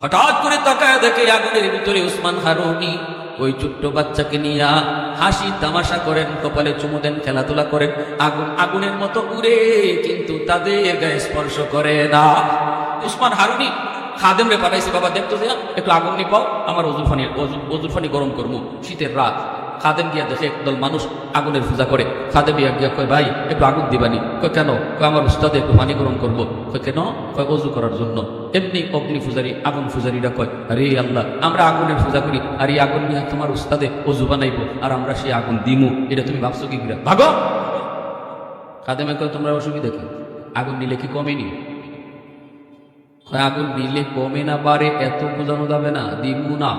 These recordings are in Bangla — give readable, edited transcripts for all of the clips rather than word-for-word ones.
হঠাৎ করে তাকায় দেখে আগুনের ভিতরে উসমান হারুনি ওই ছোট্ট বাচ্চাকে নিয়ে হাসি তামাশা করেন, কপালে চুমু দেন, খেলাধুলা করেন। আগুন আগুনের মতো উড়ে, কিন্তু তাদের গায়ে স্পর্শ করে না। উসমান হারুনি খাদেম রে পাঠাইছে, বাবা দেখতো যে একটু আগুন নি পাও, আমার অজুর পানি গরম করবো, শীতের রাত। খাদেম গিয়া দেখে একদল মানুষ আগুনের পূজা করে। খাদেম গিয়া কয়, ভাই একটু আগুন দিবানি? কয় কেন? কয় আমার উস্তাদে একটু পানি গরম করবো। কয় কেন? কয় অজু করার জন্য। এমনি অগ্নি পূজারী আগুন পূজারীরা কয়, আরে আল্লাহ, আমরা আগুনের পূজা করি, আর এই আগুন নিয়ে তোমার উস্তাদে অজু বানাইবো, আর আমরা সেই আগুন দিমু, এটা তুমি ভাবছো কি করে? ভাগো। খাদেমে কয়, তোমরা অসুবিধা কি? আগুন নিলে কি কমেনি? আগুন নিলে কমে না বাড়ে, এত বোঝানো যাবে না, দিমু না।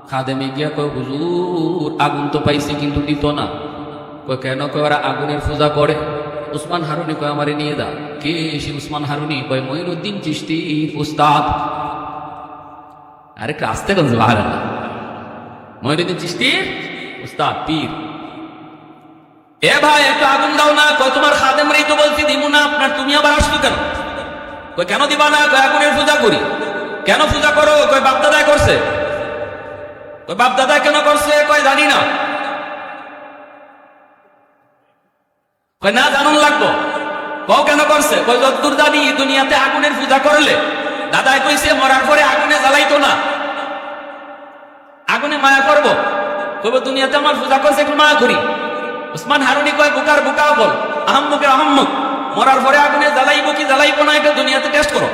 খাদেমে গিয়া কয়, হুজুর আগুন তো পাইছি কিন্তু দিত না। কয় কেন? কয় ওরা আগুনের পূজা করে। উসমান হারুনি কয়, আমারে নিয়ে দা। কে সে উসমান হারুনি? কয় মঈনুদ্দিন চিশতি উস্তাদ। আরে আসতে কোন ভাড়া না, মঈনুদ্দিন চিশতি উস্তাদ পীর। এ ভাই একটু আগুন দাও না। কয় তোমার খাদেমরাই তো বলছি দিমু না, আপনার তুমি আবার আসছো কেন? কয় কেন দিবা না? কয় আগুনের পূজা করি। কেন পূজা করো? কয় বাপদাদায় করছে। কয় বাপদাদা কেন করছে? কয় জানি না। কয় না জানুন লাগবো। কও কেন করছে? কয় যতদূর জানি দুনিয়াতে আগুনের পূজা করলে দাদায় কইছে মরার পরে আগুনে জ্বালাইতো না, আগুনে মায়া করবো। কইব দুনিয়াতে আমার পূজা করছে, একটু মায়া করি। উসমান হারুনি কয়, বুকার বুকাও বল, আহম্মুকের আহম্মুক, মরার পরে আগুনে জ্বালাইবো কি জ্বালাইবো না এটা দুনিয়াতে টেস্ট করো।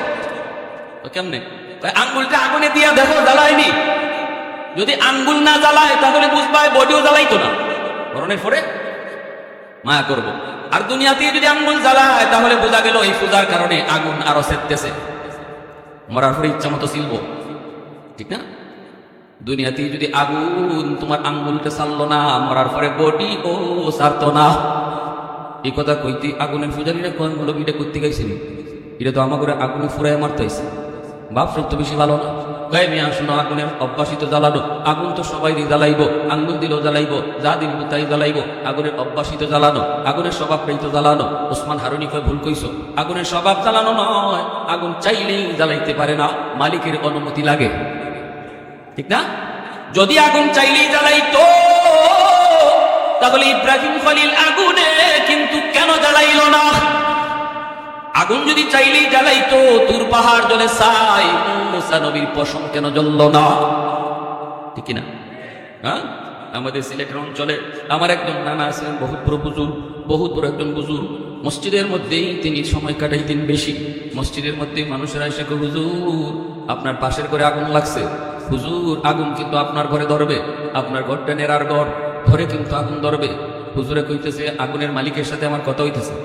তো কেমনে? কয় আঙ্গুলটা আগুনে দিয়া দেখো জ্বালায়নি। যদি আঙ্গুল না জ্বালায় তাহলে বুঝবা বডিও জ্বালাইতো না, মরণের পরে মায়া করবো। আর দুনিয়াতে যদি আঙ্গুল জ্বালায় তাহলে বোঝা গেল এই পূজার কারণে আগুন আরো সেরতেছে, মরার পরে ইচ্ছা মতো ছিলব, ঠিক না? দুনিয়াতে যদি আগুন তোমার আঙ্গুলটা ছাড়লো না, মরার পরে বডি ও ছাড়তো না। এই কথা কইতে আগুনের পূজারীরা কোন মৌলবীটা করতে গেছিল, এটা তো আমাকে আগুনে ফুরাই মারতে হয়েছে। বাপ সব তো বেশি ভালো না। গায়ে মিয়া শোনো, আগুনের অভ্যাসিত জ্বালানো, আগুন তো সবাই জ্বালাইবো, আঙ্গুল দিলেও জ্বালাইবো, যা দিল তাই জ্বালাইবো। আগুনের অভ্যাসিত জ্বালানো, আগুনের স্বভাবটাই তো জ্বালানো। ওসমান হারুনি কয়, ভুল কইছো, আগুনের স্বভাব জ্বালানো নয়, আগুন চাইলেই জ্বালাইতে পারে না, মালিকের অনুমতি লাগে, ঠিক না? যদি আগুন চাইলেই জ্বালাইতো তাহলে ইব্রাহিম খলিল আগুনে কিন্তু কেন জ্বালাইল না? আগুন যদি চাইলেই জ্বালাইতো, তুর পাহাড় জ্বলে ছাই, মুসা নবীর পশম কেন জ্বলল না? ঠিক না? হ্যাঁ, আমাদের সিলেটের অঞ্চলে আমার একজন নানা আছেন, বহুত বড় একজন বুজুর্গ। মসজিদের মধ্যেই তিনি সময় কাটাইতেন বেশি। মসজিদের মধ্যে মানুষেরা এসে কয়, হুজুর আপনার পাশের ঘরে আগুন লাগছে, হুজুর আগুন কিন্তু আপনার ঘরে ধরবে, আপনার ঘরটা নেড়ার ঘর, ঘরে কিন্তু আগুন ধরবে। হুজুরে কইতেছে, আগুনের মালিকের সাথে আমার কথা হইতেছে।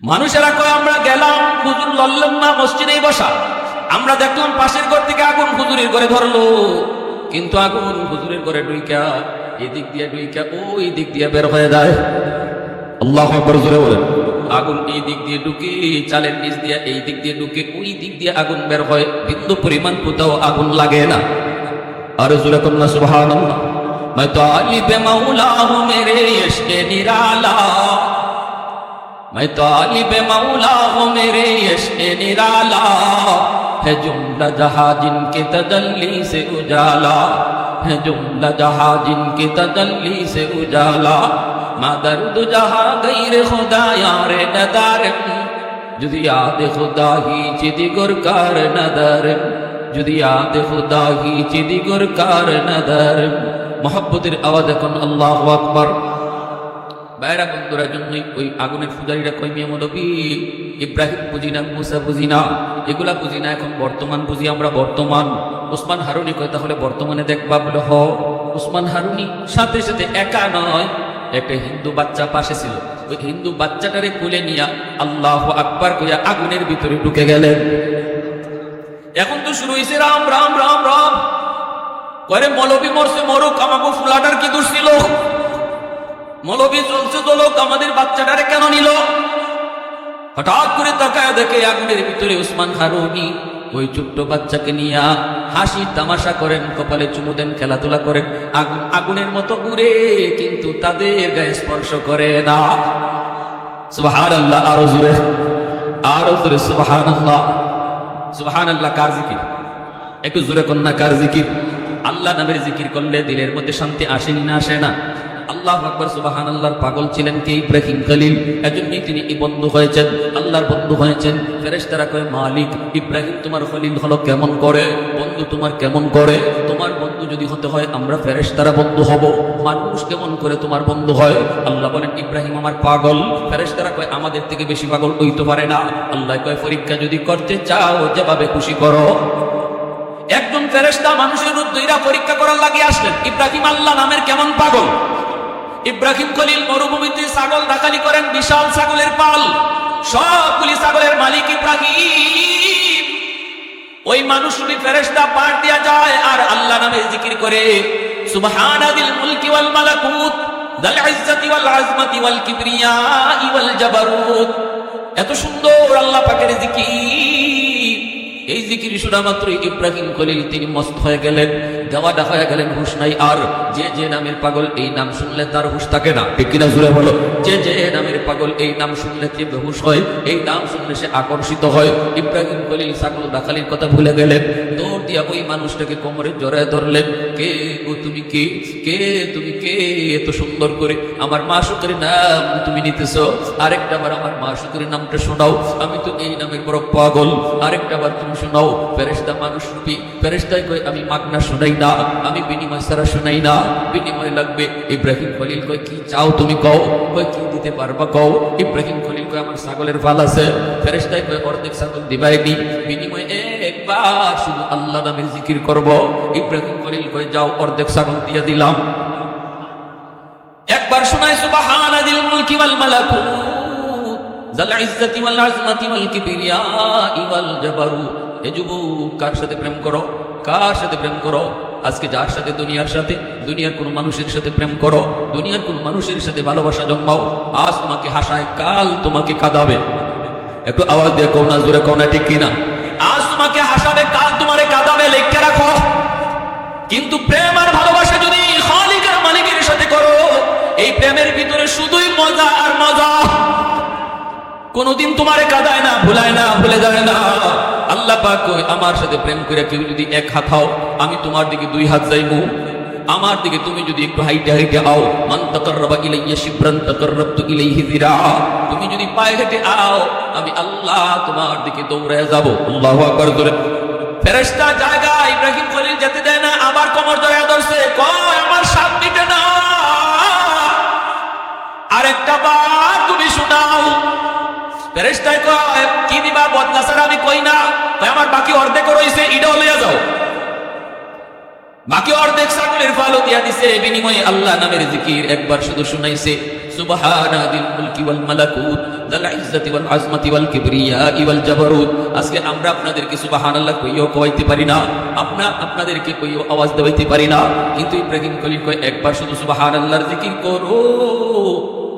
মানুষেরা কয়, আমরা গেলাম, হুজুর লড়লেন না, মসজিদেই বসা। আমরা দেখলাম পাশের ঘর থেকে আগুন হুজুরের ঘরে ধরলো, কিন্তু আগুন হুজুরের ঘরে ঢুইকা এদিক দিয়ে ঢুইকা ওই দিক দিয়ে বের হয়ে যায়। আল্লাহু আকবার জোরে বলেন। আগুন এই দিক দিয়ে ঢুকে, চালের নিচ দিয়ে এই দিক দিয়ে ঢুকে, ওই দিক দিয়ে আগুন বের হয়, বিন্দু পরিমাণ কোথাও আগুন লাগে না। আর জোরে কন্যা সুবহানাল্লাহ। मैं तो तालिब मौला हूँ मेरे इश्क़ निराला, मैं तो तालिब मौला हूँ मेरे इश्क़ निराला, है जुमला जहाँ जिनके तजल्ली से उजाला, है जुमला जहाँ जिनके तजल्ली से उजाला, मादर्द जहाँ गैर खुदा यार नदार, जुदी याद खुदा ही चिदी गुरकार नदर, जुदी याद खुदा ही चिदी गुरकार नदर। মোহাব্বতের আওয়াজ এখন আল্লাহু আকবার। বাইরা বন্ধুরা, জন্যই ওই আগুনের পূজারীরা কয়, মিয়া মৌলবী ইব্রাহিম বুঝি না, মুসা বুঝি না, এগুলা বুঝি না, এখন বর্তমান বুঝি আমরা, বর্তমান। উসমান হারুনি কয়, তাহলে বর্তমানে দেখবা? বলে হ। উসমান হারুনি সাথে সাথে একা নয়, একটা হিন্দু বাচ্চা পাশে ছিল, ওই হিন্দু বাচ্চাটারে কোলে নিয়া আল্লাহু আকবার কইয়া আগুনের ভিতরে ঢুকে গেলেন। এখন তো শুরু হয়েছে রাম রাম রাম রাম। কয়ে মৌলবী মরছে মরুক, আমাকে ফুলাটার কি দোষ ছিল? মৌলবী চলছে চলুক, আমাদের বাচ্চাটারে কেন নিল? হঠাৎ করে তাকায় দেখে আগুনের ভিতরে উসমান হারুনি ওই ছোট্ট বাচ্চাকে নিয়ে হাসি তামাশা করেন, কপালে চুমু দেন, খেলাধুলা করেন। আগুন আগুনের মতো উড়ে, কিন্তু তাদের গায়ে স্পর্শ করে না। সুবহানাল্লাহ। আরো জোরে। আর জোরে সুবহানাল্লাহ। সুবহানাল্লাহ কার জিকির? একটু জোরে কন্যা কার জিকির? আল্লাহ নামের জিকির করলে দিলের মধ্যে শান্তি আসেনি না আসে না? আল্লাহু আকবার। সুবহানাল্লাহর পাগল ছিলেন কে? ইব্রাহিম খলিল। এজন্যই তিনি বন্ধু হয়েছেন, আল্লাহর বন্ধু হয়েছেন। ফেরেশতারা কয় মালিক ইব্রাহিম তোমার খলিল হলো কেমন করে? বন্ধু তোমার কেমন করে? তোমার বন্ধু যদি হতে হয় আমরা ফেরেশতারা বন্ধু হব, মানুষ কেমন করে তোমার বন্ধু হয়? আল্লাহ বলেন ইব্রাহিম আমার পাগল। ফেরেশতারা কয় আমাদের থেকে বেশি পাগল হইতে পারে না। আল্লাহ কয় পরীক্ষা যদি করতে চাও যেভাবে খুশি করো। একজন ফেরেশতা মানুষের রূপ ধইরা পরীক্ষা করার লাগি আসলেন, ইব্রাহিম আল্লাহ নামের কেমন পাগল। ইব্রাহিম খলিল মরুভূমিতে ছাগল রাখালি করেন, বিশাল ছাগলের পাল, সবগুলি ছাগলের মালিক ইব্রাহিম। ওই মানুষরূপী ফেরেশতা পার দিয়া যায় আর আল্লাহ নামে জিকির করে সুবহানাদিল মুলকি ওয়াল মালাকুত যাল ইজ্জতি ওয়াল আজমাতি ওয়াল কিবরিয়া ওয়াল জাবারুত। এত সুন্দর আল্লাহ পাকের জিকির। এই জিকির শোনা মাত্র ইব্রাহিম খলিল তিনি মস্ত হয়ে গেলেন, দেওয়াটা হয়ে গেলেন, হুঁশ নাই আর। যে যে নামের পাগল এই নাম শুনলে তার হুঁশ থাকে না, ঠিক কিনা জুড়ে বলো? যে যে নামের পাগল এই নাম শুনলে সে বেহুশ হয়, এই নাম শুনলে সে আকর্ষিত হয়। ইব্রাহিম খলিল ছাগল রাখালির কথা ভুলে গেলেন, দৌড় দিয়া ওই মানুষটাকে কোমরে জড়ায় ধরলেন। কে গো তুমি? কে কে তুমি? কে এত সুন্দর করে আমার মাসুকের নাম তুমি নিতেছ? আরেকটা বার আমার মাসুকের নামটা শোনাও, আমি তো এই নামের বড় পাগল। আরেকটা বার তুমি শোনাও। ফেরেশতা মানুষ রূপী ফেরেশতাই কয় আমি মাগনা শোনাই না, আমি বিনিময় ছাড়া শোনাই না, বিনিময় লাগবে। ইব্রাহিম খলিল কয় কি চাও তুমি কও? কয় কি দিতে পারবা কও? ইব্রাহিম খলিল কয় আমার ছাগলের ফাল আছে। ফেরেশতাই কয় অর্ধেক ছাগল দিবাইনি, বিনিময় একবার শুধু আল্লাহ নামের জিকির করব। ইব্রাহিম খলিল কয় যাও, অর্ধেক ছাগল দিয়ে দিলাম। একবার শোনায় সুবহানাদিল মুলকি ওয়াল মালাকুত যাল ইজ্জতি ওয়াল আজমাতি ওয়াল কিবরিয়া ওয়াল জাবারুত। এ যুবক কার সাথে প্রেম করো? কার সাথে প্রেম করো? আজকে যার সাথে দুনিয়ার সাথে, দুনিয়ার কোন মানুষের সাথে প্রেম করো, দুনিয়ার কোন মানুষের সাথে ভালোবাসা জন্মাও, আজ তোমাকে হাসায় কাল তোমাকে কাঁদাবে। একটু আওয়াজ দিয়ে কও না, জোরে কও না, ঠিক কিনা? আজ তোমাকে হাসাবে কাল তোমারে কাঁদাবে, লিখে রাখো। কিন্তু প্রেম আর ভালোবাসা যদি খালিকের মালিকের সাথে করো, এই প্রেমের ভিতরে শুধুই মজা আর মজা, কোনদিন তোমারে কাঁদায় না, ভুলায় না, ভুলে যায় না। আল্লাহ পাক কই আমার সাথে প্রেম করে কেউ যদি এক হাত হাও, আমি তোমার দিকে দুই হাত যাইবো। আমার দিকে তুমি যদি একটু হাইটে হাইটে আও, মান তাকাররাবা ইলাইয়া শিবরান তাকাররাবতু ইলাইহি যিরা, তুমি যদি পায়ে হেঁটে আও আমি আল্লাহ তোমার দিকে দৌড়ায় যাব। আল্লাহু আকবার করে। ফেরেশতা জায়গা ইব্রাহিম খলিল যেতে দেয় না, আবার কোমর জড়ায় ধরছে, কয় আমার সাথ দিতে না, আরেকটা বার তুমি শোনাও। ফেরেশতায় কয় কি দিবা? বদলা ছাড়া আমি কই না। তাই আমার বাকি অর্ধেক রইছে, এটাও লইয়া যাও। বাকি অর্ধেক ছাগলের ফালও দিয়া দিছে, বিনিময়ে আল্লাহ নামের জিকির একবার শুধু শুনাইছে সুবহানাদিল মুলকি ওয়াল মালাকুত যাল ইজ্জতি ওয়াল আজমাতি ওয়াল কিবরিয়া ওয়াল জাবারুত। আজকে আমরা আপনাদেরকে সুবহানাল্লাহ কইও কইতে পারি না, আপনাদেরকে কইও আওয়াজ দেওয়াইতে পারি না, কিন্তু ইব্রাহিম খলিল কয় একবার শুধু সুবহানাল্লাহর জিকির করো,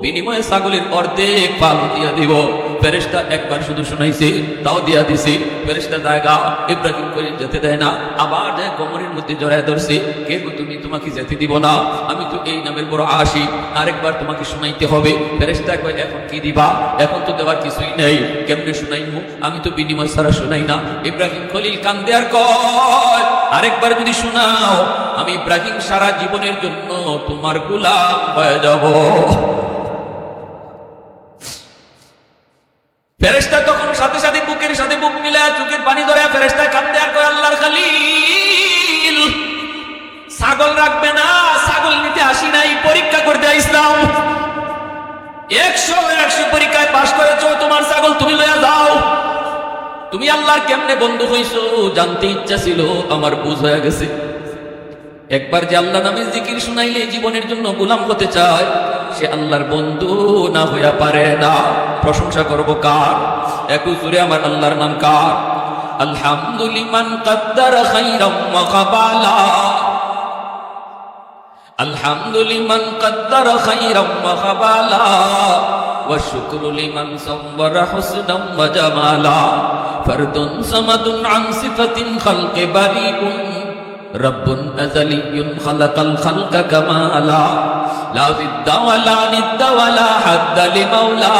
বিনিময়ে ছাগলের অর্ধেক পাল দিয়া দিব। ফেরেশতা একবার শুধু শুনাইছে, তাও দিয়া দিছে। ফেরেশতা জায়গা ইব্রাহিম খলিল যেতে দেয় না, আবার যায় কোমরের মধ্যে জড়ায় ধরছে, কে গো তুমি? তোমাকে যেতে দিব না, আমি তো এই নামের বড় আশিক, আরেকবার তোমাকে শুনাইতে হবে। ফেরেশতা কয় এখন কি দিবা? এখন তো দেওয়ার কিছুই নেই, কেমনে শুনাইমু? আমি তো বিনিময় ছাড়া শুনাই না। ইব্রাহিম খলিল কান্দে আর কয় আরেকবার যদি শোনাও, আমি ইব্রাহিম সারা জীবনের জন্য তোমার গোলাম হয়ে যাব। ফেরেশতা তখন সাথে সাথে বুকের সাথে বুক মিলায় চোখের পানি ধরে ফেরেশতা কাঁদতে আর কয় আল্লাহর খলিল ছাগল রাখবে না, ছাগল নিতে আসি নাই, পরীক্ষা করতে আইছিলাম। 100 পরীক্ষায় পাশ করেছো, তোমার ছাগল তুমি লইয়া যাও। তুমি আল্লাহর কেমনে বন্ধু হইছো জানতে ইচ্ছা ছিল, আমার বুঝ হয়ে গেছে। একবার যে আল্লাহ নামের জিকির শুনাইলে জীবনের জন্য গোলাম হতে চায়, সে আল্লাহর বন্ধু না হইয়া পারে না। প্রশংসা করব কার? একটু জোরে আমার আল্লাহর নাম কার? আলহামদুলিমান কাদ্দারা খাইরাম ওয়া কাবালা, আলহামদুলিমান কাদ্দারা খাইরাম ওয়া কাবালা, ওয়া শুকরু লিমান সাওয়ারা হুসনাম ওয়া জামালা, ফারদুন সামাদুন আন সিফাতিন খালকি বারিউন, রব্বুন আযালিয়্যুন খালাকাল খালকা কামালা, লা জিদ্দা ওয়ালা নিদ্দা ওয়ালা হাদ্দা লিমাওলা,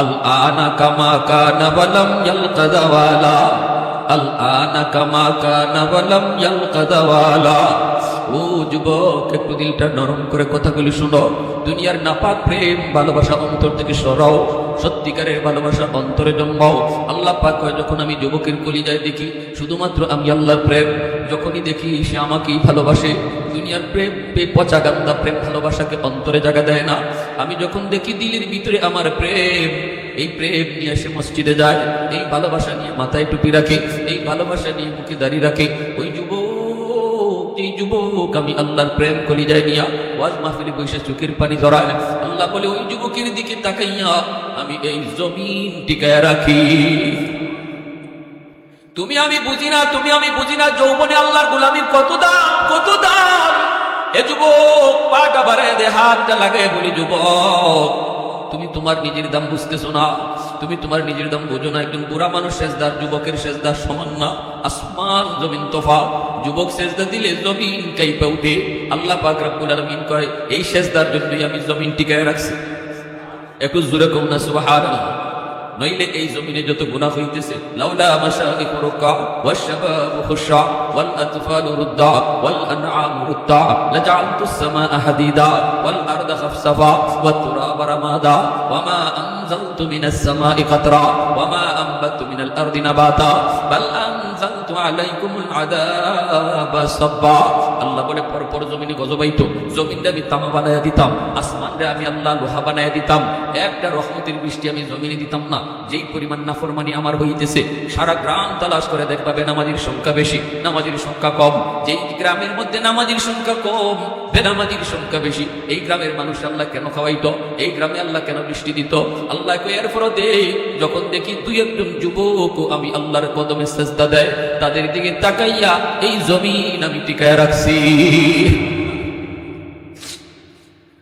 আল আনা কামা কানা ওয়ালাম ইয়ালকা দাওয়ালা, আল আনা কামা কানা ওয়ালাম ইয়ালকা দাওয়ালা। ও যুবক, একটু দিলটা নরম করে কথাগুলি শুনো। দুনিয়ার নাপাক প্রেম ভালোবাসা অন্তর থেকে সরাও, সত্যিকারের ভালোবাসা অন্তরে জন্মাও। আল্লাহ পাক কয়, যখন আমি যুবকের কলিজায় দেখি শুধুমাত্র আমি আল্লাহর প্রেম, যখনই দেখি সে আমাকেই ভালোবাসে। দুনিয়ার প্রেম পচা গান্দা প্রেম ভালোবাসাকে অন্তরে জায়গা দেয় না। আমি যখন দেখি দিলের ভিতরে আমার প্রেম, এই প্রেম নিয়ে সে মসজিদে যায়, এই ভালোবাসা নিয়ে মাথায় টুপি রাখে, এই ভালোবাসা নিয়ে মুখে দাঁড়িয়ে রাখে, ওই যুবক আমি আল্লাহর প্রেম কলিজায় নিয়া ওয়াজ মাহফিলে বসে চোখের পানি ধরায়। আল্লাহ বলে, ওই যুবকের দিকে তাকাইয়া আমি এই জমিন টিকায় রাখি। আমি বুঝি না যৌবনে আল্লাহর গোলামির কত দাম, কত দাম। এ যুবক, পাটা বাড়ায় দে, হাতটা লাগায় বলি, যুবক তুমি তোমার নিজের দাম বুঝতেছো না, তুমি তোমার নিজের দাম বোঝো না। একজন বুড়া মানুষ সেজদার যুবকের সেজদার সমান না, আসমান জমিন তফাৎ। যুবক সেজদা দিলে জমিন কাঁপে ওঠে। আল্লাহ পাক রব্বুল আলামিন কয়, এই সেজদার জন্যই আমি জমিন টিকায় রাখছি। একটু জোরে কও না সুবহানাল্লাহ। নইলে এই জমিনে যত গুনাহ হইতেছে, লাউলা মাশাইখু রুকা ওয়াশ শাবাবু খুশা ওয়াল আতফালু রুদ্দা ওয়াল আনআমু রুদ্দা লাজআলতুস সামাআ হাদিদা ওয়াল আরদা খাফসাফা ওয়াত তুরাবা রামাদা ওয়ামা আনজালতু মিনাস সামাই কাতরা ওয়ামা আনবাতু মিনাল আরদি নাবাতা বাল আনজালতু আলাইকুমুল আযাবা সাব্বা। আল্লাহ বলে, পরপর জমিনে গজব আইতো, জমিনটা আমি তামা বানায়া দিতাম, আসমানরে আমি আল্লাহ লোহা বানায়া দিতাম, একটা রহমতের বৃষ্টি আমি জমিনে দিতাম না। যেই পরিমাণ নাফরমানি আমার হইতেছে, সারা গ্রাম তালাশ করে দেখবা বেনামাজির সংখ্যা বেশি, নামাজির সংখ্যা কম। যেই গ্রামের মধ্যে নামাজির সংখ্যা কম, বেনামাজির সংখ্যা বেশি, এই গ্রামের মানুষ আল্লাহ কেন খাওয়াইতো, এই গ্রামে আল্লাহ কেন বৃষ্টি দিত? আল্লাহ এর ফরতে যখন দেখি দুই একজন যুবক আমি আল্লাহর কদমে সেজদা দেয়, তাদের দিকে তাকাইয়া এই জমিন আমি টিকায় রাখছি।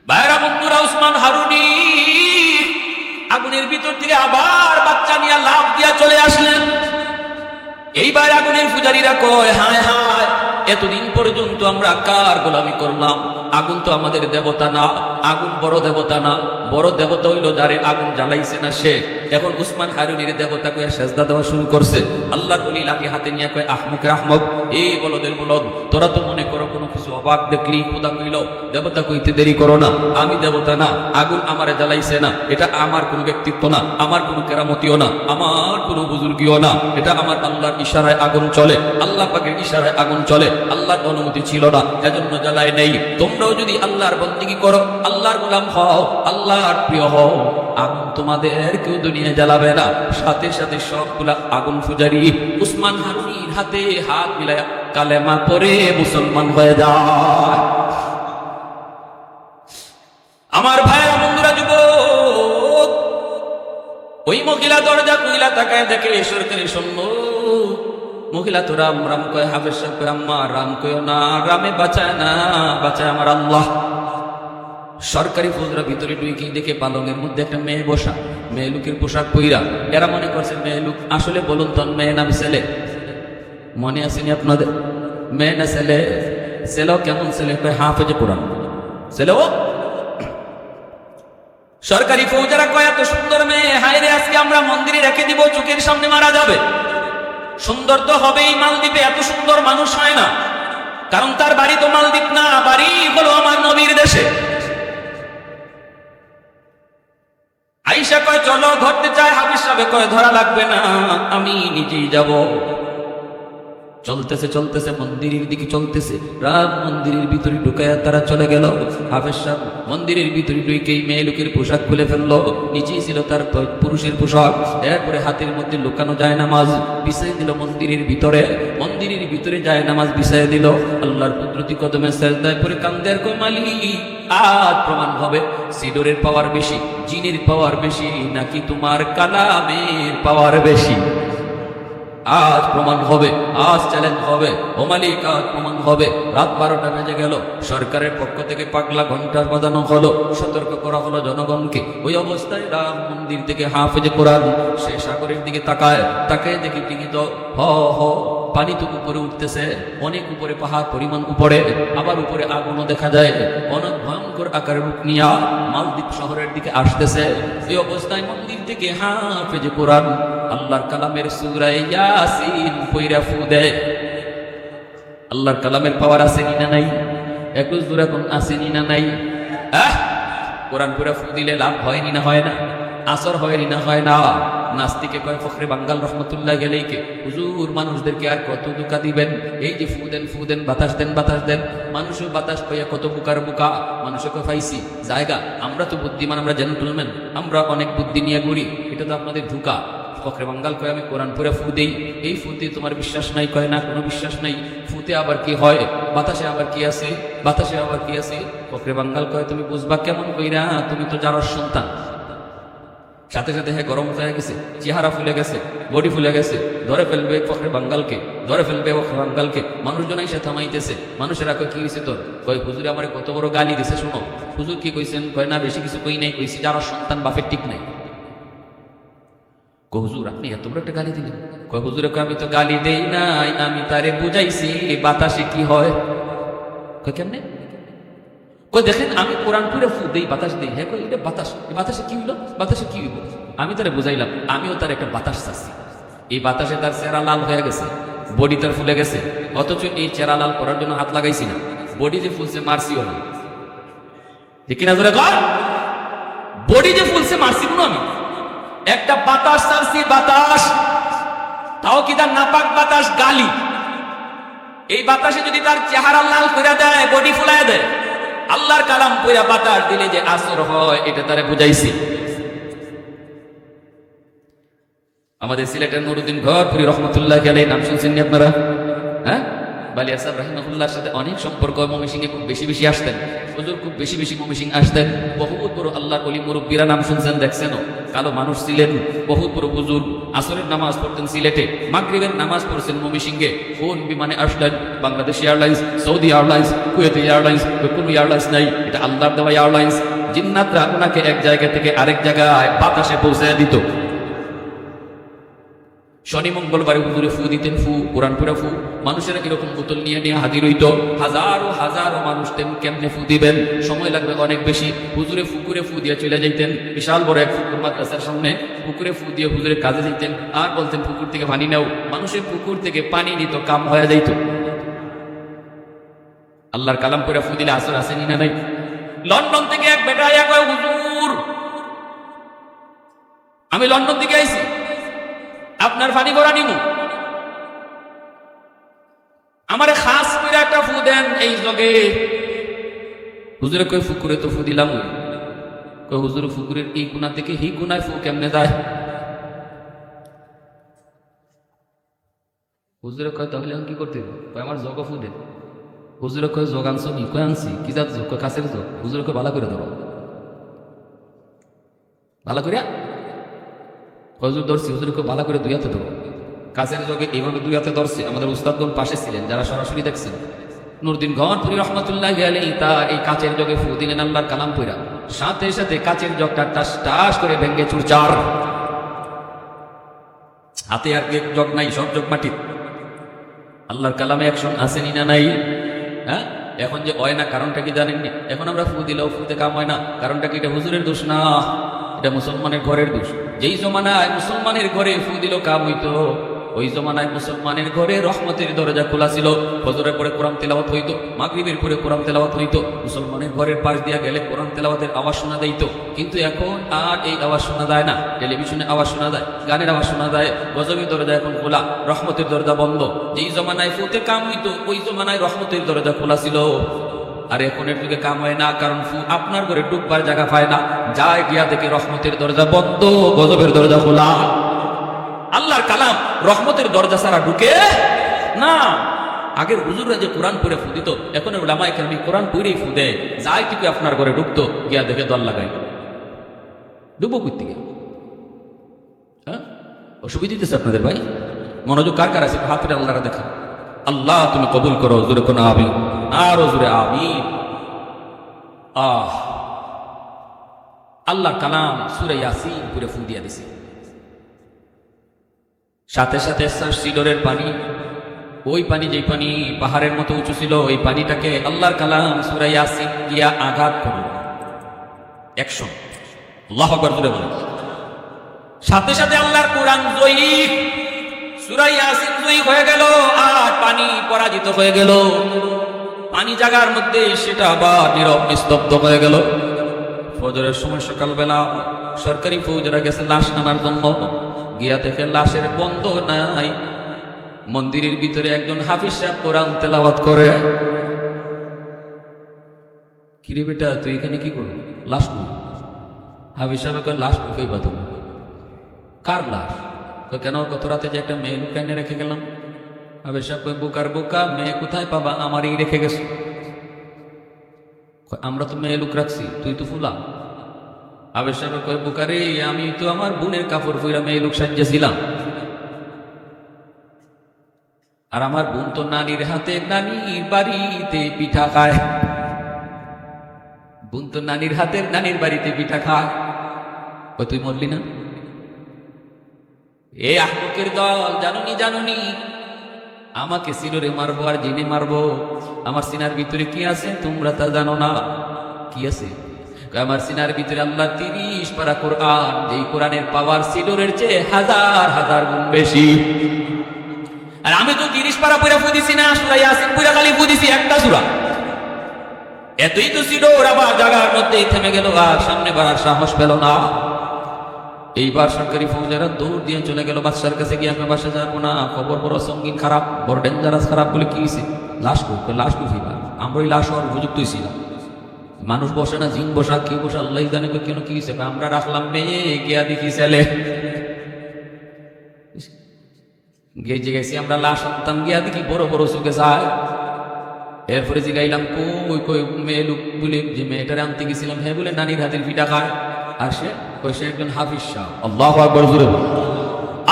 ভাইরা বন্ধুরা, উসমান হারুনি আগুনের ভিতর থেকে আবার বাচ্চা নিয়ে লাফ দিয়া চলে আসলেন। এইবার আগুনের পূজারীরা কয়, হায় হায়, এতদিন পর্যন্ত আমরা কার গোলামি করলাম? আগুন তো আমাদের দেবতা না, আগুন বড় দেবতা না, বড় দেবতা হইল যারে আগুন জ্বালাইছে না সে। এখন উসমান হারুনির দেবতা কয়ে সেজদা দেওয়া শুরু করছে। আল্লাহ বলি লাঠি হাতে নিয়ে কয়, আহমকের আহমক, এই বলদের বলদ, তোরা তো মনে করো কোনো কিছু অবাক দেখলি খোদা কইল, দেবতা কইতে দেরি করো না, আমি দেবতা না, আগুন আমারে জ্বালাইছে না, এটা আমার কোনো ব্যক্তিত্ব না, আমার কোনো কেরামতিও না, আমার কোনো বুজুর্গিও না, এটা আমার আল্লাহর ইশারায় আগুন চলে, আল্লাহ পাকের ইশারায় আগুন চলে, আল্লাহর অনুমতি ছিল না, এজন্য জ্বালায় নেই। তোমরাও যদি আল্লাহর বন্দেগী করো, আল্লাহর গোলাম হও, আল্লাহর প্রিয় হও, আগুন তোমাদের কেউ দুনিয়া জ্বালাবে না। সাথে সাথে সবগুলা আগুন পূজারী উসমান হারুনির হাতে হাত মিলায়া কালেমা পড়ে মুসলমান হয়ে যায়। আমার ভাইরা বন্ধুরা, যুবক, ওই মহিলা দরজা খুইলা তাকায় দেখে সরকারি সৈন্য। মহিলা তো রাম রাম কয়, হাফেজ সাহেব কয়, আম্মা রাম কয় না, রামে বাঁচায় না, বাঁচায় আমার আল্লাহ। সরকারি ফৌজরা ভিতরে ঢুকে দেখে পালঙের মধ্যে একটা মেয়ে বসা, মেয়ে লোকের পোশাক পইরা। এরা মনে করছে মেয়ে লোক। আসলে বলুন তো, মেয়ে নাম ছেলে? মনে আসেনি আপনাদের? মেয়ে না ছেলে? ছেলেও কেমন ছেলে? হাফেজে কোরআন ছেলেও। সরকারি ফৌজারা কয়, এত সুন্দর মেয়ে, হায় রে, আজকে আমরা মন্দিরে রেখে দিব, চোখের সামনে মারা যাবে। সুন্দর তো হবেই, মালদ্বীপে এত সুন্দর মানুষ হয় না, কারণ তার বাড়ি তো মালদ্বীপ না, বাড়ি হলো আমার নবীর দেশে। আয়েশা কয়, চলো, ধরতে চায়। হাফেজ সাহেব কয়, ধরা লাগবে না, আমি নিজেই যাব। চলতেছে চলতেছে, মন্দিরের দিকে চলতেছে। রাম মন্দিরের ভিতরে ঢুকায়া তারা চলে গেল। হাফেজ সাহেব মন্দিরের ভিতরে ঢুকেই মেয়ে লোকের পোশাক খুলে ফেললো। নিচেই ছিল তার পুরুষের পোশাক। এরপরে হাতের মধ্যে লুকানো যায় নামাজ বিছাই দিল মন্দিরের ভিতরে। মন্দিরের ভিতরে যায় নামাজ বিছাই দিল। আল্লাহর কুদরতি কদমে সেজদায় পড়ে কান্দের কই, মালিক, আজ প্রমাণ হবে সিডরের পাওয়ার বেশি, জিনের পাওয়ার বেশি, নাকি তোমার কালামের পাওয়ার বেশি। আজ প্রমাণ হবে, আজ চ্যালেঞ্জ হবে, ও মালিক, আজ প্রমাণ হবে। রাত 12টা বেজে গেল। সরকারের পক্ষ থেকে পাগলা ঘন্টা বাজানো হলো, সতর্ক করা হলো জনগণকে। ওই অবস্থায় রাম মন্দির থেকে হাফেজে কোরআন সে সাগরের দিকে তাকায় দেখি তিনি তো হ হ পানি তো উপরে উঠতেছে, অনেক উপরে, পাহাড় পরিমাণ উপরে, আবার উপরে আগুনও দেখা যায়, অনেক ভয়ঙ্কর আকারের রূপ নিয়া মালদ্বীপ শহরের দিকে আসতেছে। এই অবস্থায় মন্দির থেকে হাফেজে কোরআন আল্লাহর কালামের সূরা ইয়াসিন পইরা ফু দেয়। আল্লাহর কালামের পাওয়ার আছে না নাই? একটু জোরে কোন আছে না নাই? কোরআন পড়া ফু দিলে লাভ হয়নি না হয় না? আসর হয়নি না হয় না? নাস্তিকে কয় ফখরে বাঙ্গাল রহমতুল্লাহ গেলেইকে, হুজুর মানুষদেরকে আর কত ধোঁকা দিবেন, এই যে ফু দেন বাতাস দেন বাতাস দেন, মানুষও বাতাস পাইয়া কত বুকার বুকা, মানুষও কয় পাইছি জায়গা, আমরা তো বুদ্ধিমান, আমরা জেন্টলম্যান, আমরা অনেক বুদ্ধি নিয়ে ঘুরি, এটা তো আপনাদের ধোঁকা। ফখরে বাঙ্গাল কয় আমি কোরআন পড়ে ফু দেই, এই ফুতে তোমার বিশ্বাস নাই? কয় না, কোনো বিশ্বাস নাই। ফুতে আবার কি হয়? বাতাসে আবার কি আছে? বাতাসে আবার কি আছে? ফখরে বাঙ্গাল কয় তুমি বুঝবা কেমন কইরা, তুমি তো যার সন্তান। সাথে সাথে হ্যাঁ গরম হয়ে গেছে, চেহারা ফুলে গেছে, বডি ফুলে গেছে, ধরে ফেলবে ফখরে বাঙ্গালকে, ধরে ফেলবে ফখরে বাঙ্গালকে। মানুষজন এসে থামাইতেছে, মানুষেরা কয় কি হয়েছে তোর? কয় হুজুরে আমার কত বড় গালি দিছে শোনো। হুজুর কি কইছেন? কয় না বেশি কিছু কই নাই, কইছি যার সন্তান বাপের ঠিক নাই। হুজুর আপনি এত বড় একটা গালি দিলেন? কয় হুজুরে কয় আমি তো গালি দেই নাই, আমি তারে বুঝাইছি বাতাসে কি হয়। কয় কেমনে? কই দেখেন আমি কোরআন পড়ে ফু দেই, বাতাস দেই। হ্যাঁ কই এটা বাতাস, বাতাসে কি হইলো? বাতাসে কি হইব? আমি তারে বুঝাইলাম আমিও তার একটা বাতাস চাচ্ছি। এই বাতাসে তার চেহারা লাল হয়ে গেছে, বডি তার ফুলে গেছে, অথচ এই চেহারা লাল করার জন্য হাত লাগাইছি না, বডি যে ফুলছে মারছিও না। ঠিক না জোরে কর? বডি যে ফুলছে মারছি কোনো আমি একটা বাতাস চাচ্ছি, বাতাস, তাও কি তার নাপাক বাতাস, গালি। এই বাতাসে যদি তার চেহারা লাল করে দেয়, বডি ফুলায় দেয়, আল্লাহর কালাম পইরা বাতাস দিলে যে আসর হয়, এটা তারে বুঝাইছি। আমাদের সিলেটের নুরুদ্দিন ঘরপুরি রহমতুল্লাহ আলাইহি নাম শুনছেন নি আপনারা? হ্যাঁ, বালিয়া সাহেব রাহিমাহুল্লাহর সাথে অনেক সম্পর্ক, ময়মনসিংহে খুব বেশি বেশি আসতেন, হুজুর খুব বেশি বেশি ময়মনসিংহ আসতেন। বহুত বড় আল্লাহর ওলি মুরব্বীরা নাম শুনছেন, দেখছেন, কালো মানুষ ছিলেন, বহুত বড় হুজুর। আসরের নামাজ পড়তেন সিলেটে, মাগরিবের নামাজ পড়ছেন ময়মনসিংহে। কোন বিমানে আসলেন? Bangladesh airlines, Saudi airlines, Kuwaiti airlines, কোনো এয়ারলাইন্স নাই, এটা আল্লাহর দেওয়া এয়ারলাইন্স। জিন্নাতরা ওনাকে এক জায়গা থেকে আরেক জায়গায় বাতাসে পৌঁছে দিত। শনি মঙ্গলবারে হুজুরে ফু দিতেন, ফু কোরআন পড়া ফু। মানুষেরা এরকম বোতল নিয়ে নিয়ে হাজির হইত, হাজারো হাজারো মানুষ। কেমনে ফু দিবেন? সময় লাগবে অনেক বেশি। হুজুরে পুকুরে ফু দিয়ে চলে যাইতেন, বিশাল বড় এক পুকুর মাদ্রাসার সামনে, পুকুরে ফু দিয়ে হুজুরে কাজে যেতেন, আর বলতেন পুকুর থেকে পানি নাও। মানুষের পুকুর থেকে পানি নিত, কাম হয়ে যাইত। আল্লাহর কালাম পড়া ফু দিলে আসর আসেনি না নাই? লন্ডন থেকে এক বেটা আয়া কয় হুজুর আমি লন্ডন থেকে আইছি, আপনার পানি ভরা নিমু, আমারে খাস করে একটা ফু দেন এই জগে। হুজুরে কই ফুকুরে তো ফু দিলাম। কই হুজুর ফুকুরের এই কোনা থেকে হি কোনায় ফু কেমনে যায়? হুজুরে কয় তাহলে আমি কি করতে? কয় আমার জগ ফু দেন। হুজুরে কয় জগ আনছো নি? কয় আনছি। কি জাত জগ? কয় কাছের জগ। হুজুরে কয় ভালো করে ধরো, ভালো করিয়া। হুজুর ধরছি। হুজুরে কয় ভালো করে দুই হাতে ধরো। কাছের জগে এইভাবে দুই হাতে ধরছে। আমাদের উস্তাদগণ পাশে ছিলেন, যারা সরাসরি দেখছেন। নুরুদ্দিন ঘরপুরি রহমাতুল্লাহি আলাইহি তার এই কাচের জগে ফু দিলেন আল্লাহর কালাম পড়া, সাথে সাথে কাচের জগটা টাস টাস করে ভেঙে চুরচার। হাতে আর এক জগ নাই, সব জগ মাটি। আল্লাহর কালামে অ্যাকশন আসেনি না নাই? হ্যাঁ, এখন যে হয় না কারণটা কি জানেননি? এখন আমরা ফু দিলেও ফুতে কাম হয় না, কারণটা কি? এটা হুজুরের দোষ না, এটা মুসলমানের ঘরের দোষ। যেই জমানায় মুসলমানের ঘরে ফু দিল কাম হইতো, ওই জমানায় মুসলমানের ঘরে রহমতের দরজা খোলা ছিল। ফজরের পরে কোরআন তেলাওয়াত হইতো, মাগরিবের পরে কোরআন তেলাওয়াত হইতো, মুসলমানের ঘরের পাশ দিয়া গেলে কোরআন তেলাওয়াতের আওয়াজ শোনা যাইতো। কিন্তু এখন আর এই আওয়াজ শোনা যায় না। টেলিভিশনে আওয়াজ শোনা যায়, গানের আওয়াজ শোনা যায়, গজবের দরজা এখন খোলা, রহমতের দরজা বন্ধ। যেই জমানায় ফুতে কাম হইতো, ওই জমানায় রহমতের দরজা খোলা ছিল। আর এখনের যুগে কাম হয় না, কারণ ফু আপনার ঘরে ডুববার জায়গা পায় না, যায় গিয়া দেখে রহমতের দরজা বন্ধ, গজবের দরজা খোলা। আল্লাহর কালাম রহমতের দরজা ছাড়া ঢুকে না। আগের হুজুররা যে কোরআন পড়ে ফু দিত, এখন উলামায়ে কেরাম কোরআন পড়েই ফু দেয়, যাই থেকে আপনার ঘরে ঢুকতো, গিয়া দেখে দল লাগাই ডুবো করতে গিয়ে। হ্যাঁ, অসুবিধা দিতেছে আপনাদের ভাই? মনোযোগ কার কার আছে? হাতের আল্লাহরা দেখা। আল্লাহ তুমি কবুল করো, জোরে কোন আমিন, আরো জোরে আমিন। আল্লাহর কালাম সূরা ইয়াসিন পড়ে ফু দিয়া দিছে, সাথে সাথে সিডরের পানি ওই পানি, যেই পানি পাহাড়ের মতো উঁচু ছিল, ওই পানিটাকে আল্লাহর কালাম সূরা ইয়াসিন গিয়া আঘাত করল। অ্যাকশন, আল্লাহু আকবার জোরে বলেন। সাথে সাথে আল্লাহর কোরআন জয়ী, সূরা ইয়াসিন জয়ী হয়ে গেল, আর পানি পরাজিত হয়ে গেল। পানি জায়গার মধ্যে সেটা আবার নীরব নিস্তব্ধ হয়ে গেল। ফজরের সময় সকালবেলা সরকারি ফৌজরা গেছে লাশ নামার জন্য, গিয়া দেখে লাশের বন্ধ নাই। মন্দিরের ভিতরে একজন হাফিজ সাহেব কোরআন তেলাওয়াত করে। কিরে বেটা, তুই এখানে কি করবি? লাশ কই? হাফিজ সাহেব কয়, লাশ কই পাইবা তুমি? কার লাশ? কেন, গত রাতে যে একটা মেয়ে লুকায় এনে রেখে গেলাম। হাফিজ সাহেব কয়, বোকার বোকা, মেয়ে কোথায় পাবা? আমারই রেখে গেছো। আমরা তো মেয়ে লুক রাখছি, তুই তো ফুলা। হাফিজ সাহেব কয়, বোকারে, আমি তো আমার বোনের কাপড় পইরা মেয়ে লুক সাজিয়েছিলাম, আর আমার বোন তো নানির হাতে নানির বাড়িতে পিঠা খায়। বোন তো নানির হাতের নানির বাড়িতে পিঠা খায়। ও তুই মরলি না? এ আহমকের দল, জানুনি জানুনি, আমাকে সিলোরে মারবো আর জিনে মারবো। আমার সিনার ভিতরে কি আছে তোমরা তা জানো না। কি আছে? আমার সিনার ভিতরে আল্লাহ 30 পারা কোরআন, যেই কোরআনের পাওয়ার সিলোরের চেয়ে হাজার হাজার গুণ বেশি। আর আমি তো 30 পারা পড়া ফুদিছি না, সূরা ইয়াসিন পড়া খালি ফুদিছি একটা সূরা। এতই তো ছিল, ওরা আবার জায়গার মধ্যেই থেমে গেল, আর সামনে বাড়ার সাহস পেল না। এইবার সরকারি ফৌজেরা দৌড় দিয়ে চলে গেল বাদশার কাছে, গিয়ে আমি বাসা যাবো না, খবর বড় সঙ্গীন খারাপ, বড় ডেঞ্জারাস খারাপ। বলে কি হয়েছে? লাশ কই? লাশ কুফিবা, আমরা ওই লাশ হওয়ার উপযুক্ত ছিলাম। মানুষ বসে না, জিন বসা, কি বসা আল্লাহ জানে। কেন কি হয়েছে? আমরা রাখলাম মেয়ে, গিয়া দেখি ছেলে। গেছে গেছি আমরা লাশ আনতাম, গিয়া দেখি বড় বড় চোখে যায়। এরপরে জিগাইলাম, কই কই মেয়ে লোক বলে, যে মেয়েটারে আনতে গেছিলাম, হ্যাঁ বলে নানির হাতের পিঠা খায়। আর সে একজন হাফিজ সাহেব। আল্লাহু আকবার জোরে বলেন।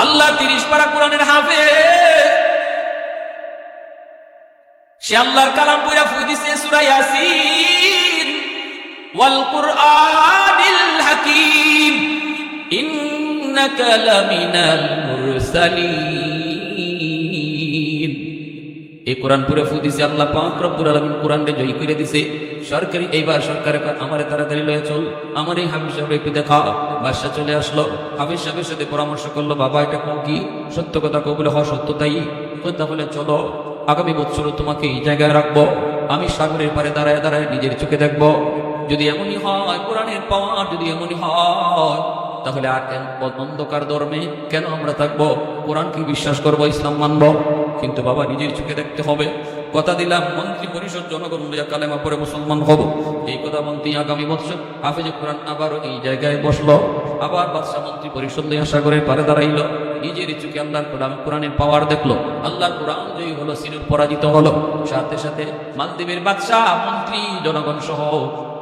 আল্লাহ 30 পারা কোরআনের হাফেজ, সে আল্লাহর কালাম পড়া ফুই দিছে সূরা ইয়াসিন, ওয়াল কুরআনিল হাকীম, ইন্নাকা লামিনাল মুরসালিন। এই কোরআন পড়ে ফুই দিছে আল্লাহ পাক রব্বুল আলামিন, কোরআনকে জয় করে দিছে। সরকারি এইবার সরকারে আমারে তাড়াতাড়ি লয়ে চল, আমার এই হাফিজ সাহেব একটু দেখা। বাদশা চলে আসলো, হাফিজ সাহেবের সাথে পরামর্শ করলো, বাবা এটা কও কি? সত্য কথা কও। বলে, হ সত্য তাই। তাহলে চলো, আগামী বছর তোমাকে এই জায়গায় রাখবো, আমি সাগরের পারে দাঁড়ায় দাঁড়ায় নিজের চোখে দেখবো। যদি এমনই হয়, কোরআনের পাওয়ার যদি এমনই হয়, তাহলে আর অন্ধকার ধর্মে কেন আমরা থাকবো? কোরআনকে বিশ্বাস করবো, ইসলাম মানবো। কিন্তু বাবা, নিজের চোখে দেখতে হবে। কথা দিলাম, মন্ত্রী পরিষদ জনগণ কালেমা পড়ে মুসলমান হব। এই কথা বলতেই আগামী বছর হাফেজে কোরআন আবারও এই জায়গায় বসলো। আবার বাদশা মন্ত্রী পরিষদ নিয়ে সাগরের পারে দাঁড়াইলো, নিজের চোখে আল্লাহর কোরআনের পাওয়ার দেখলো। আল্লাহর কোরআন জয়ী হলো, সিনুর পরাজিত হলো। সাথে সাথে মালদ্বীপের বাদশা, মন্ত্রী, জনগণ সহ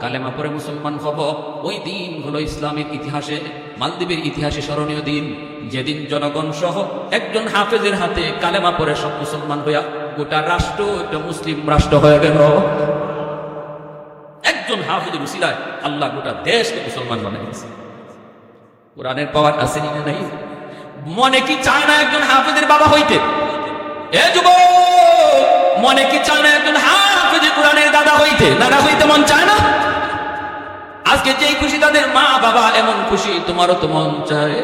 কালেমা পড়ে মুসলমান হব। ওই দিন হলো ইসলামের ইতিহাসে, মালদ্বীপের ইতিহাসে স্মরণীয় দিন, যেদিন জনগণ সহ একজন হাফেজের হাতে কালেমা পড়ে সব মুসলমান হইয়া গোটা রাষ্ট্র একটা মুসলিম রাষ্ট্র হয়ে গেল। একজন হাফেজের উসিলায় আল্লাহ গোটা দেশকে মুসলমান বানিয়ে দিয়েছে। কোরআনের পাওয়ার আছে না নাই? মনে কি চায় না একজন হাফেজের বাবা হইতে? এ যুবক, মনে কি চায় না একজন হাফেজে কোরআনের দাদা হইতে? দাদা হইতে মন চায় না? আজকে যেই খুশি তাদের মা বাবা, এমন খুশি তোমারও তো মন চায়,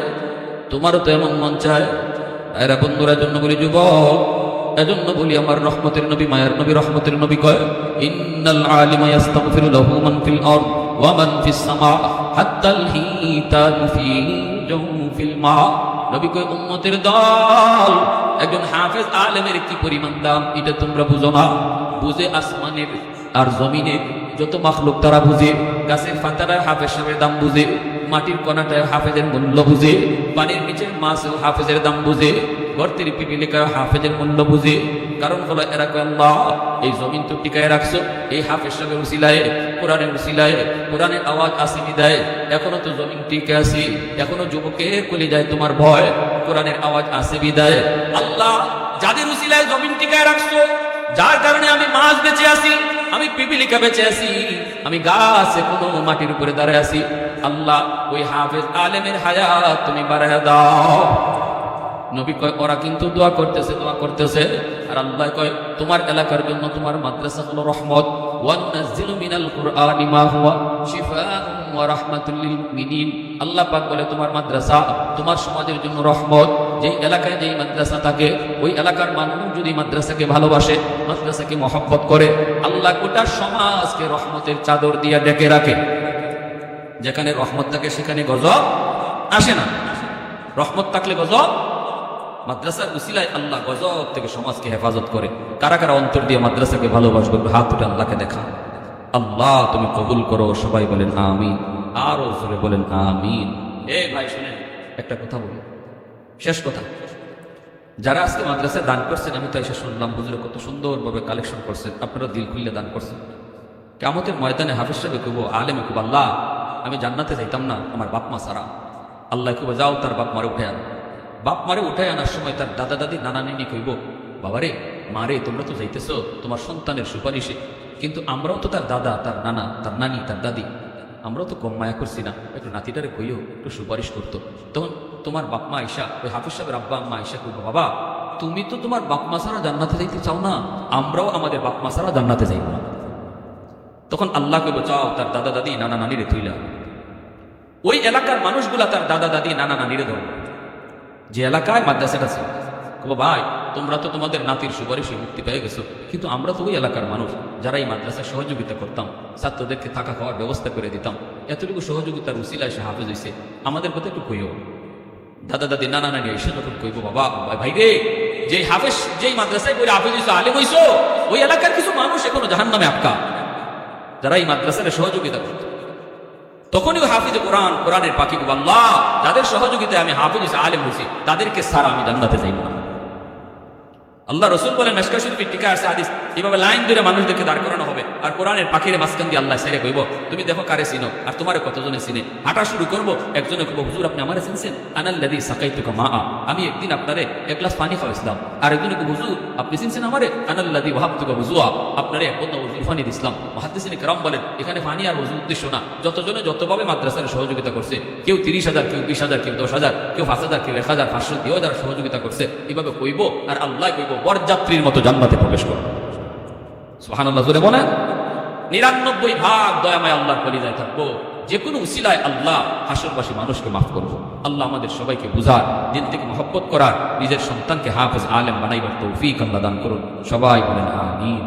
তোমারও তো এমন মন চায়। এরা বন্ধুরা জন্য বলি, যুবক, এজন্য বলি আমার রহমতের নবী, মায়ার নবী, রহমতের নবী কয়, ইন্নাল আলিমা ইস্তাগফিরু লাহু মান ফিল আরদ ওয়া মান ফিস সামা হাত্তাল হিতান ফি জাওফিল মা। নবী কয়, উম্মতের দল, একজন হাফেজ আলেমের কি পরিমাণ দাম এটা তোমরা বুঝো না। বুঝে আসমানের আর জমিনের যত মাখলুক তারা বুঝে। গাছের পাতাটায় হাফেজ সাহেবের দাম বুঝে, মাটির কণাটায় হাফেজের মূল্য বুঝে, পানির নিচের মাছেও হাফেজের দাম বুঝে, গর্তের পিপিলিকায় হাফেজের মূল্য বুঝে। কারণ হলো এরা কয়, আল্লাহ এই জমিন তো টিকায় রাখছো এই হাফেজ সাহেবের উসিলায়, কোরআনের উসিলায়। কোরআনের আওয়াজ আসেনি দেয়, এখনো তো জমিন টিকে আছি, এখনো যুবকের কলিজায় তোমার ভয়, কোরআনের আওয়াজ আসে বিদায়। আল্লাহ যাদের উসিলায় জমিন টিকায় রাখছো, যার কারণে আমি মাছ বেঁচে আছি, আমি পিপিলিকা বেঁচে আছি, আমি গাছ কোনো মাটির উপরে দাঁড়ায় আছি, আল্লাহ ওই হাফেজ আলেমের হায়াত তুমি বাড়ায়া দাও। নবী কয় ওরা কিন্তু দোয়া করতেছে আর আল্লাহ কয় তোমার এলাকার জন্য তোমার মাদ্রাসা হলো রহমত। ওয়ানাজ্জিলু মিনাল কুরআনি মা হুয়া শিফাউন ওয়া রাহমাতুল লিল মুমিনিন। আল্লাহ পাক বলে তোমার মাদ্রাসা তোমার সমাজের জন্য রহমত। যেই এলাকায় যেই মাদ্রাসা থাকে ওই এলাকার মানুষ যদি মাদ্রাসাকে ভালোবাসে, মাদ্রাসাকে মহব্বত করে, আল্লাহ গোটা সমাজকে রহমতের চাদর দিয়ে ডেকে রাখে। যেখানে রহমত থাকে সেখানে গজব আসে না। রহমত থাকলে গজব, মাদ্রাসার উসিলায় আল্লাহ গজব থেকে সমাজকে হেফাজত করে। কারা কারা অন্তর দিয়ে মাদ্রাসাকে ভালোবাসবে হাত উঠে আল্লাহকে দেখা। আল্লাহ তুমি কবুল করো। সবাই বলেন আমিন, আরো জোরে বলেন আমিন। ভাই শুনেন একটা কথা বলি, শেষ কথা। যারা আজকে মাদ্রাসায় দান করছেন, আমি তো এসে শুনলাম হুজুরে কত সুন্দরভাবে কালেকশন করছেন, আপনারা দিল খুললে দান করছেন। কিয়ামতের ময়দানে হাফেজ সাহেব কইব, আলেমে কইব, আল্লাহ আমি জান্নাতে যাইতাম না আমার বাপ মা সারা। আল্লাহ কইব যাও তার বাপ মারে উঠে আনো। বাপ মারে উঠে আনার সময় তার দাদা দাদি নানা নানি কইব, বাবারে মারে তোমরা তো যাইতেছো তোমার সন্তানের সুপারিশে, কিন্তু আমরাও তো তার দাদা তার নানা তার নানি তার দাদি, আমরাও তো কম মায়া করছি না, একটু নাতিটারে কইও একটু সুপারিশ করতো। তখন তোমার বাপ মা আয়েশা, ওই হাফিজ সাহেবের আব্বা আম্মা আয়েশা কইব, বাবা তুমি তো তোমার বাপ মা ছাড়া জান্নাতে যাইতে চাও না, আমরাও আমাদের বাপ মা ছাড়া জান্নাতে যাইব না। তখন আল্লাহ কইব চাও তার দাদা দাদি নানা নানিরে তুইলা। ওই এলাকার মানুষগুলা তার দাদা দাদি নানা নানিরে ধরবে, যে এলাকায় মাদ্রাসাটা ছিল। ভাই তোমরা তো তোমাদের নাতির সুপারিশে মুক্তি পেয়ে গেছো, কিন্তু আমরা তো ওই এলাকার মানুষ যারা এই মাদ্রাসায় সহযোগিতা করতাম, ছাত্রদেরকে থাকা খাওয়ার ব্যবস্থা করে দিতাম, এতটুকু সহযোগিতার উসিলায় সে হাফেজ হয়েছে, আমাদের কথা একটু কইও। দাদা দাদি নানা নানি এসে যখন কইব, বাবা ভাই রে যে হাফেজ যেই মাদ্রাসায় করে হাফেজ হয়েছো আলেম হইছো, ওই এলাকার কিছু মানুষ এখনো জাহান্নামে আটকা, যারা এই মাদ্রাসায় সহযোগিতা করত। তখনই হাফিজ কোরআন কোরআনের পাখি কইব, আল্লাহ যাদের সহযোগিতায় আমি হাফিজ হয়েছি আলেম হয়েছি তাদেরকে সারা আমি জান্নাতে যাইব না। আল্লাহ রসুল বলেন মেশকা শরীফের টিকা আছে হাদিস, এইভাবে লাইন ধরে মানুষদেরকে দাঁড় করানো হবে আর কোরআনের পাখির মাঝখান দিয়ে আল্লাহ সেরে কইব, তুমি দেখো কারে চিনো আর তোমারে কতজনে চিনে। হাঁটা শুরু করবো, একজনে কইব, হুজুর আপনি আমারে চিনছেন? আনাল্লাযী সাকাইতুকা মা, আমি একদিন আপনারে এক গ্লাস পানি খাওয়াইছিলাম। আর একজনে কইব, হুজুর আপনি চিনছেন আমারে? আনাল্লাযী ওয়াহাবতুকা ওযুআ, আপনারে এক বদনা ওযুর পানি দিছিলাম। মুহাদ্দিসিনে কেরাম বলেন এখানে পানি আর ওযু উদ্দেশ্য না, যতজনে যতভাবে মাদ্রাসার সহযোগিতা করছে, কেউ 30,000, কেউ 20,000, কেউ 10,000, কেউ 5,000, কেউ 1,000, 500 দিয়েও যারা সহযোগিতা করছে, এভাবে কইব আর আল্লাহ কইব বরযাত্রীর মতো জান্নাতে প্রবেশ করো। সুবহানাল্লাহ জোরে বলেন। 99 ভাগ দয়াময় আল্লাহর কলিজায় থাকবো, যে কোনো উসিলায় আল্লাহ হাসরবাসী মানুষকে মাফ করবো। আল্লাহ আমাদের সবাইকে বুঝার, দিন থেকে মহব্বত করার, নিজের সন্তানকে হাফেজ আলেম বানাইবার তৌফিক আল্লাহ দান করুন। সবাই বলেন আমিন।